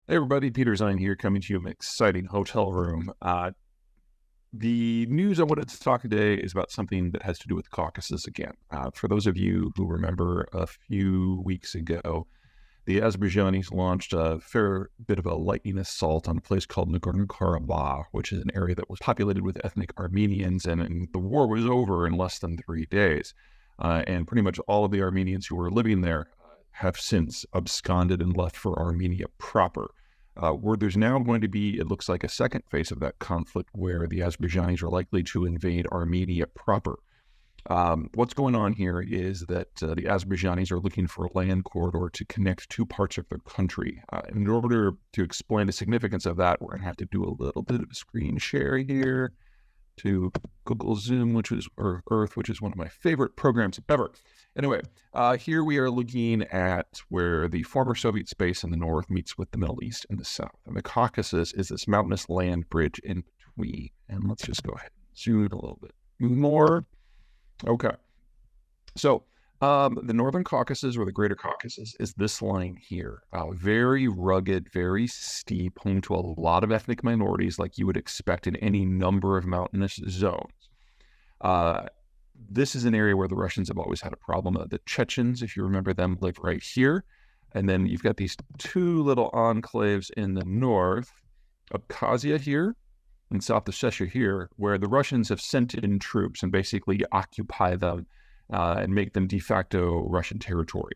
Hey everybody, Peter Zeihan here, coming to you from an exciting hotel room. The news I wanted to talk today is about something that has to do with Caucasus again. For those of you who remember, a few weeks ago, the Azerbaijanis launched a fair bit of a lightning assault on a place called Nagorno-Karabakh, which is an area that was populated with ethnic Armenians, and the war was over in less than 3 days. And pretty much all of the Armenians who were living there have since absconded and left for Armenia proper. Where there's now going to be, it looks like, a second phase of that conflict where the Azerbaijanis are likely to invade Armenia proper. What's going on here is that the Azerbaijanis are looking for a land corridor to connect two parts of their country. In order to explain the significance of that, we're going to have to do a little bit of a screen share here to Google Zoom, or Earth, which is one of my favorite programs ever. Anyway, here we are looking at where the former Soviet space in the north meets with the Middle East in the south. And the Caucasus is this mountainous land bridge in between. And let's just go ahead and zoom in a little bit more. Okay. So the Northern Caucasus, or the Greater Caucasus, is this line here. Very rugged, very steep, home to a lot of ethnic minorities like you would expect in any number of mountainous zones. This is an area where the Russians have always had a problem. The Chechens, if you remember them, live right here. And then you've got these two little enclaves in the north, Abkhazia here and South Ossetia here, where the Russians have sent in troops and basically occupy them and make them de facto Russian territory.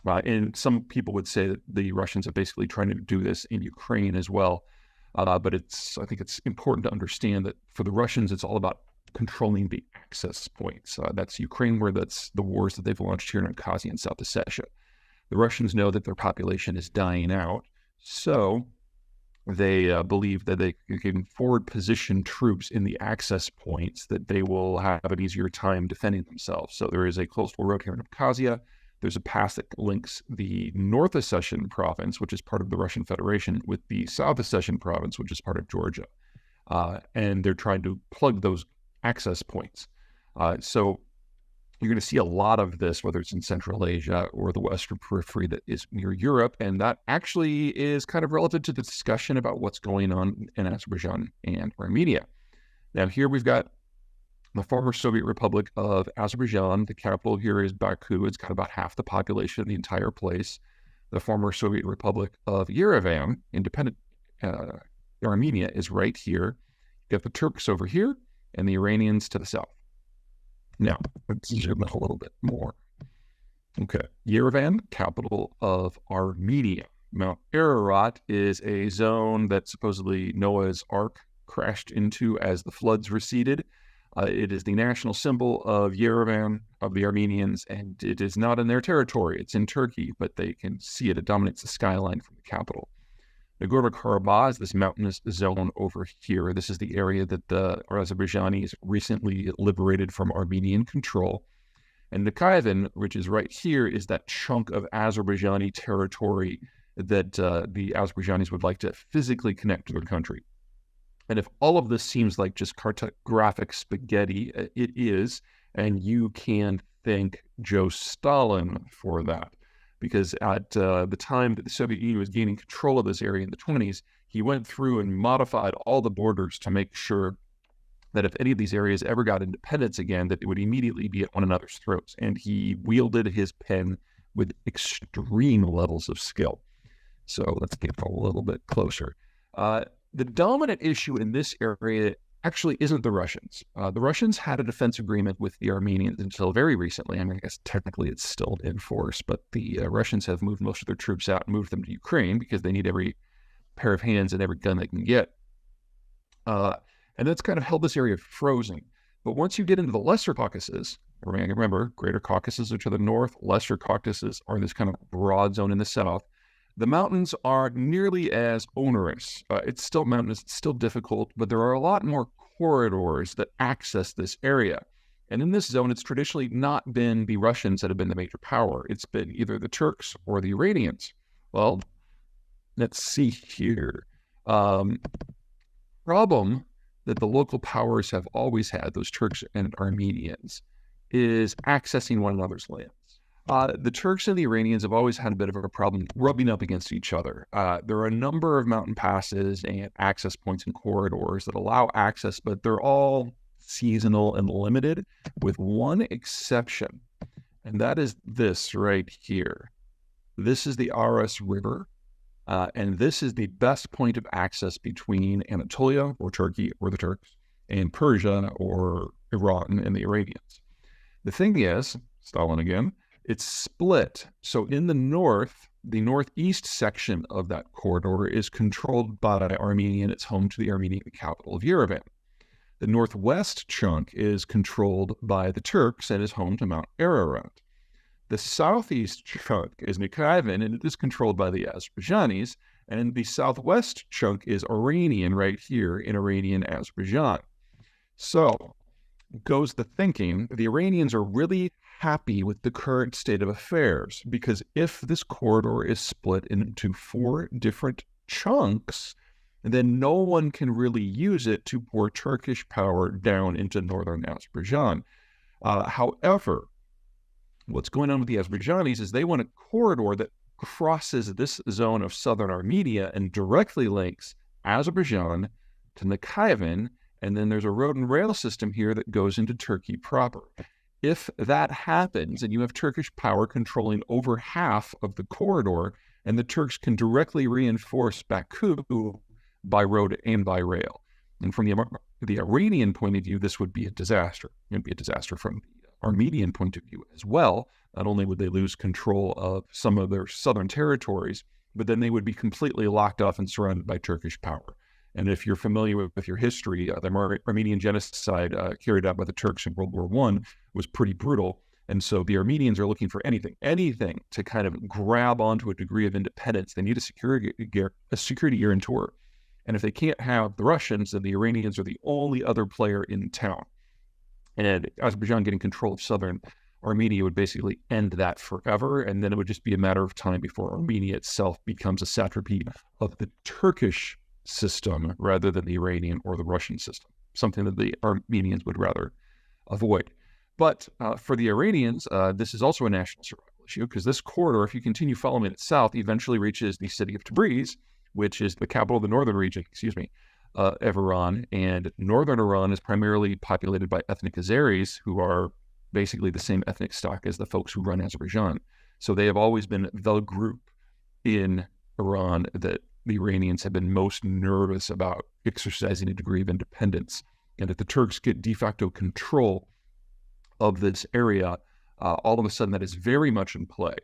And some people would say that the Russians are basically trying to do this in Ukraine as well. But I think it's important to understand that for the Russians, it's all about controlling the access points. That's Ukraine, where that's the wars that they've launched here in Abkhazia and South Ossetia. The Russians know that their population is dying out, so they believe that they can forward position troops in the access points that they will have an easier time defending themselves. So there is a coastal road here in Abkhazia. There's a pass that links the North Ossetian province, which is part of the Russian Federation, with the South Ossetian province, which is part of Georgia. And they're trying to plug those access points. So you're going to see a lot of this, whether it's in Central Asia or the Western periphery that is near Europe. And that actually is kind of relevant to the discussion about what's going on in Azerbaijan and Armenia. Now, here we've got the former Soviet Republic of Azerbaijan. The capital here is Baku. It's got about half the population of the entire place. The former Soviet Republic of Yerevan, independent Armenia, is right here. You got the Turks over here and the Iranians to the south. Now, let's zoom in a little bit more. Okay, Yerevan, capital of Armenia. Mount Ararat is a zone that supposedly Noah's Ark crashed into as the floods receded. It is the national symbol of Yerevan, of the Armenians, and it is not in their territory. It's in Turkey, but they can see it. It dominates the skyline from the capital. Nagorno-Karabakh is this mountainous zone over here. This is the area that the Azerbaijanis recently liberated from Armenian control. And Nakhchivan, which is right here, is that chunk of Azerbaijani territory that the Azerbaijanis would like to physically connect to their country. And if all of this seems like just cartographic spaghetti, it is, and you can thank Joe Stalin for that. Because at the time that the Soviet Union was gaining control of this area in the 1920s, he went through and modified all the borders to make sure that if any of these areas ever got independence again, that it would immediately be at one another's throats. And he wielded his pen with extreme levels of skill. So let's get a little bit closer. The dominant issue in this area actually isn't the Russians. The Russians had a defense agreement with the Armenians until very recently. I mean, I guess technically it's still in force, but the Russians have moved most of their troops out and moved them to Ukraine because they need every pair of hands and every gun they can get. And that's kind of held this area frozen. But once you get into the Lesser Caucasus, remember, Greater Caucasus are to the north, Lesser Caucasus are this kind of broad zone in the south. The mountains are nearly as onerous. It's still mountainous, it's still difficult, but there are a lot more corridors that access this area. And in this zone, it's traditionally not been the Russians that have been the major power. It's been either the Turks or the Iranians. Well, let's see here. Problem that the local powers have always had, those Turks and Armenians, is accessing one another's lands. The Turks and the Iranians have always had a bit of a problem rubbing up against each other. There are a number of mountain passes and access points and corridors that allow access, but they're all seasonal and limited, with one exception, and that is this right here. This is the Aras River, and this is the best point of access between Anatolia, or Turkey, or the Turks, and Persia, or Iran, and the Iranians. The thing is, Stalin again, it's split. So in the north, the northeast section of that corridor is controlled by Armenia, and it's home to the Armenian capital of Yerevan. The northwest chunk is controlled by the Turks and is home to Mount Ararat. The southeast chunk is Nikhavan, and it is controlled by the Azerbaijanis, and the southwest chunk is Iranian right here in Iranian Azerbaijan. So goes the thinking, the Iranians are really happy with the current state of affairs, because if this corridor is split into 4 different chunks, then no one can really use it to pour Turkish power down into northern Azerbaijan. However, what's going on with the Azerbaijanis is they want a corridor that crosses this zone of southern Armenia and directly links Azerbaijan to Nikhavan, and then there's a road and rail system here that goes into Turkey proper. If that happens, and you have Turkish power controlling over half of the corridor, and the Turks can directly reinforce Baku by road and by rail. And from the Iranian point of view, this would be a disaster. It would be a disaster from the Armenian point of view as well. Not only would they lose control of some of their southern territories, but then they would be completely locked off and surrounded by Turkish power. And if you're familiar with your history, the Armenian genocide carried out by the Turks in World War I was pretty brutal. And so the Armenians are looking for anything to kind of grab onto a degree of independence. They need a security guarantor. And if they can't have the Russians, then the Iranians are the only other player in town. And Azerbaijan getting control of southern Armenia would basically end that forever. And then it would just be a matter of time before Armenia itself becomes a satrapy of the Turkish system rather than the Iranian or the Russian system, something that the Armenians would rather avoid. But for the Iranians, this is also a national survival issue, because this corridor, if you continue following it south, eventually reaches the city of Tabriz, which is the capital of the northern region, of Iran. And northern Iran is primarily populated by ethnic Azeris, who are basically the same ethnic stock as the folks who run Azerbaijan. So they have always been the group in Iran that the Iranians have been most nervous about exercising a degree of independence. And if the Turks get de facto control of this area, all of a sudden that is very much in play.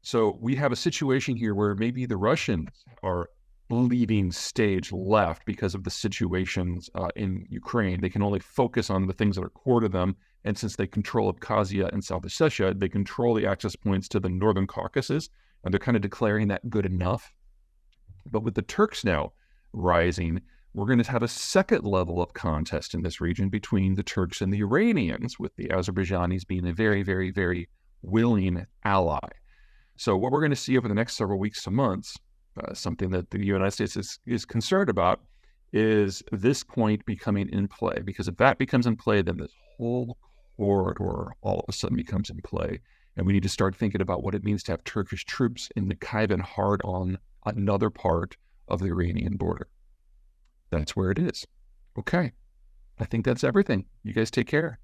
So we have a situation here where maybe the Russians are leaving stage left because of the situations in Ukraine. They can only focus on the things that are core to them. And since they control Abkhazia and South Ossetia, they control the access points to the northern Caucasus, and they're kind of declaring that good enough. But with the Turks now rising, we're going to have a second level of contest in this region between the Turks and the Iranians, with the Azerbaijanis being a very, very, very willing ally. So what we're going to see over the next several weeks to months, something that the United States is concerned about, is this point becoming in play. Because if that becomes in play, then this whole corridor all of a sudden becomes in play. And we need to start thinking about what it means to have Turkish troops in Nikhavan hard on another part of the Iranian border. That's where it is. Okay. I think that's everything. You guys take care.